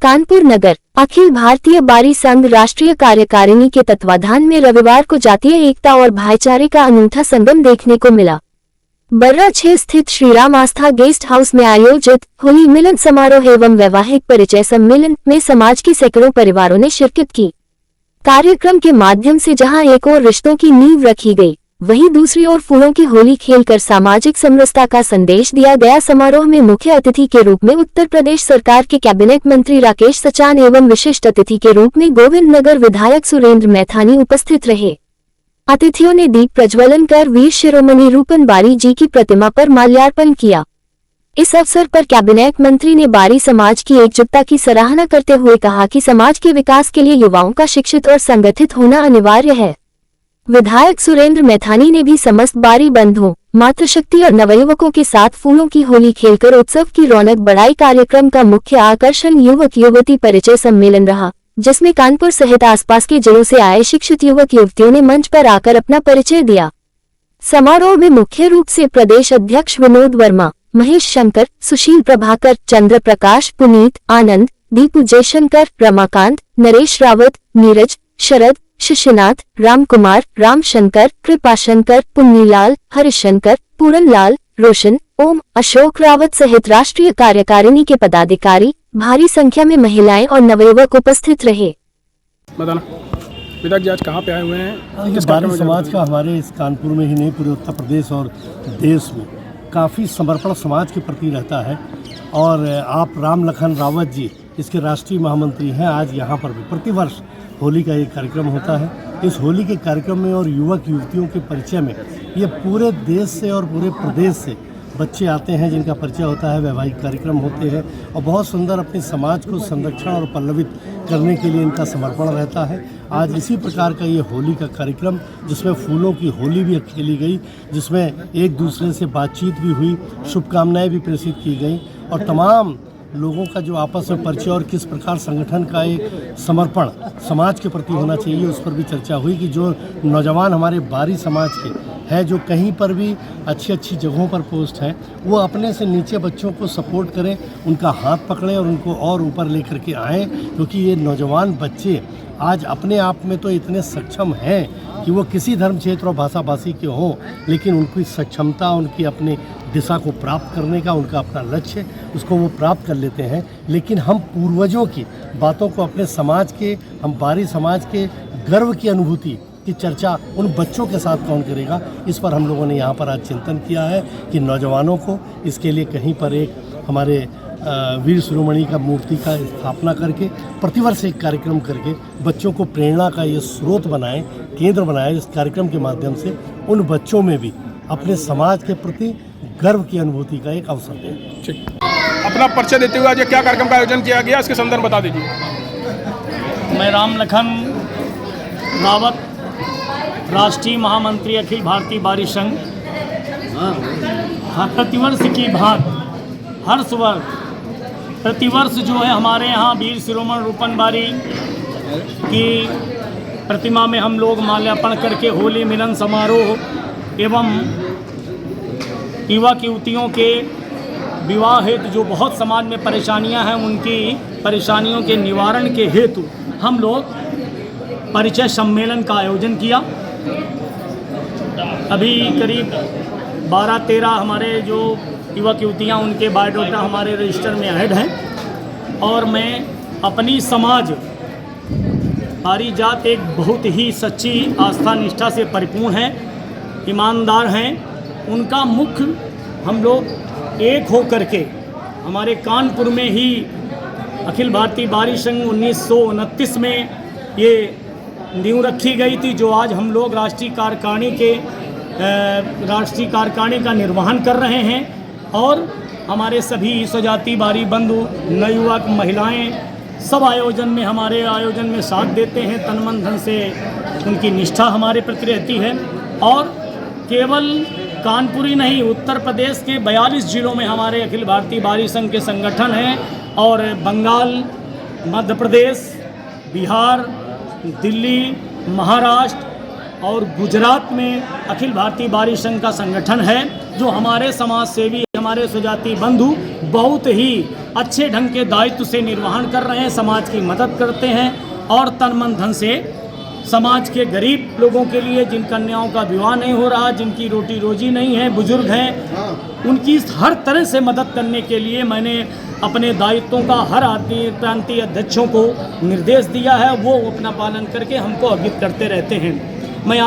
कानपुर नगर अखिल भारतीय बारी संघ राष्ट्रीय कार्यकारिणी के तत्वाधान में रविवार को जातीय एकता और भाईचारे का अनूठा संगम देखने को मिला। बर्रा 6 स्थित श्रीराम आस्था गेस्ट हाउस में आयोजित होली मिलन समारोह एवं वैवाहिक परिचय सम्मेलन में समाज के सैकड़ों परिवारों ने शिरकत की। कार्यक्रम के माध्यम से जहां एक ओर रिश्तों की नींव रखी गई, वहीं दूसरी ओर फूलों की होली खेलकर सामाजिक समरसता का संदेश दिया गया। समारोह में मुख्य अतिथि के रूप में उत्तर प्रदेश सरकार के कैबिनेट मंत्री राकेश सचान एवं विशिष्ट अतिथि के रूप में गोविंद नगर विधायक सुरेंद्र मैथानी उपस्थित रहे। अतिथियों ने दीप प्रज्वलन कर वीर शिरोमणि रूपन बारी जी की प्रतिमा पर माल्यार्पण किया। इस अवसर पर कैबिनेट मंत्री ने बारी समाज की एकजुटता की सराहना करते हुए कहा कि समाज के विकास के लिए युवाओं का शिक्षित और संगठित होना अनिवार्य है। विधायक सुरेंद्र मैथानी ने भी समस्त बारी बंधुओं, मातृशक्ति और नवयुवकों के साथ फूलों की होली खेलकर उत्सव की रौनक बढ़ाई। कार्यक्रम का मुख्य आकर्षण युवक युवती परिचय सम्मेलन रहा, जिसमें कानपुर सहित आसपास के जिलों से आए शिक्षित युवक युवतियों ने मंच पर आकर अपना परिचय दिया। समारोह में मुख्य रूप से प्रदेश अध्यक्ष विनोद वर्मा, महेश शंकर, सुशील प्रभाकर, चंद्र प्रकाश, पुनीत, आनंद, दीपू जयशंकर, रमाकांत, नरेश रावत, नीरज, शरद, शिशुनाथ, राम कुमार, रामशंकर, कृपाशंकर, पुन्नीलाल, हरिशंकर, पूरनलाल, रोशन, ओम, अशोक रावत सहित राष्ट्रीय कार्यकारिणी के पदाधिकारी, भारी संख्या में महिलाएं और नवयुवक उपस्थित रहे। पिताजी आज कहाँ पे आए हुए हैं? बारी समाज का हमारे इस कानपुर में ही नहीं, पूरे उत्तर प्रदेश और देश में काफ़ी समर्पण समाज के प्रति रहता है। और आप राम लखन रावत जी इसके राष्ट्रीय महामंत्री हैं। आज यहाँ पर भी प्रतिवर्ष होली का एक कार्यक्रम होता है। इस होली के कार्यक्रम में और युवक युवतियों के परिचय में ये पूरे देश से और पूरे प्रदेश से बच्चे आते हैं, जिनका परिचय होता है, वैवाहिक कार्यक्रम होते हैं और बहुत सुंदर अपने समाज को संरक्षण और पल्लवित करने के लिए इनका समर्पण रहता है। आज इसी प्रकार का ये होली का कार्यक्रम, जिसमें फूलों की होली भी खेली गई, जिसमें एक दूसरे से बातचीत भी हुई, शुभकामनाएं भी प्रेषित की गई और तमाम लोगों का जो आपस में परिचय और किस प्रकार संगठन का एक समर्पण समाज के प्रति होना चाहिए, उस पर भी चर्चा हुई कि जो नौजवान हमारे बारी समाज के हैं, जो कहीं पर भी अच्छी अच्छी जगहों पर पोस्ट हैं, वो अपने से नीचे बच्चों को सपोर्ट करें, उनका हाथ पकड़ें और उनको और ऊपर लेकर के आएँ, क्योंकि ये नौजवान बच्चे आज अपने आप में तो इतने सक्षम हैं कि वो किसी धर्म क्षेत्र और भाषा भाषी के हों, लेकिन उनकी सक्षमता, उनकी अपनी दिशा को प्राप्त करने का उनका अपना लक्ष्य, उसको वो प्राप्त कर लेते हैं। लेकिन हम पूर्वजों की बातों को अपने समाज के, हम बारी समाज के गर्व की अनुभूति की चर्चा उन बच्चों के साथ कौन करेगा, इस पर हम लोगों ने यहाँ पर आज चिंतन किया है कि नौजवानों को इसके लिए कहीं पर एक हमारे वीर शिरोमणि का मूर्ति का स्थापना करके प्रतिवर्ष एक कार्यक्रम करके बच्चों को प्रेरणा का ये स्रोत बनाएं, केंद्र बनाएं। इस कार्यक्रम के माध्यम से उन बच्चों में भी अपने समाज के प्रति गर्व की अनुभूति का एक अवसर दें। ठीक, अपना परिचय देते हुए आज क्या कार्यक्रम का आयोजन किया गया, इसके संदर्भ बता दीजिए। मैं राम लखन रावत, राष्ट्रीय महामंत्री अखिल भारतीय बारी संघ। प्रतिवर्ष की भांति हर वर्ष प्रतिवर्ष जो है हमारे यहाँ वीर शिरोमणि रूपन बारी की प्रतिमा में हम लोग माल्यार्पण करके होली मिलन समारोह एवं युवक युवतियों के विवाह हेतु जो बहुत समाज में परेशानियां हैं, उनकी परेशानियों के निवारण के हेतु हम लोग परिचय सम्मेलन का आयोजन किया। अभी करीब 12-13 हमारे जो युवक युवतियाँ, उनके बायोडाटा हमारे रजिस्टर में ऐड हैं और मैं अपनी समाज बारी जात एक बहुत ही सच्ची आस्था निष्ठा से परिपूर्ण है, ईमानदार हैं। उनका मुख्य हम लोग एक हो करके हमारे कानपुर में ही अखिल भारतीय बारी संघ 1929 में ये नींव रखी गई थी, जो आज हम लोग राष्ट्रीय कार्यकारिणी का निर्वहन कर रहे हैं। और हमारे सभी स्वजाति बारी बंधु, नवयुवक, महिलाएं सब आयोजन में हमारे आयोजन में साथ देते हैं, तन मन धन से उनकी निष्ठा हमारे प्रति रहती है। और केवल कानपुर ही नहीं, उत्तर प्रदेश के 42 जिलों में हमारे अखिल भारतीय बारी संघ के संगठन हैं और बंगाल, मध्य प्रदेश, बिहार, दिल्ली, महाराष्ट्र और गुजरात में अखिल भारतीय बारी संघ का संगठन है, जो हमारे समाज सेवी हमारे सुजाति बंधु बहुत ही अच्छे ढंग के दायित्व से निर्वहन कर रहे हैं, समाज की मदद करते हैं और तन मन धन से समाज के गरीब लोगों के लिए, जिन कन्याओं का विवाह नहीं हो रहा, जिनकी रोटी रोजी नहीं है, बुजुर्ग हैं, उनकी हर तरह से मदद करने के लिए मैंने अपने दायित्वों का हर आदमी प्रांतीय अध्यक्षों को निर्देश दिया है। वो अपना पालन करके हमको अवगत करते रहते हैं। मैं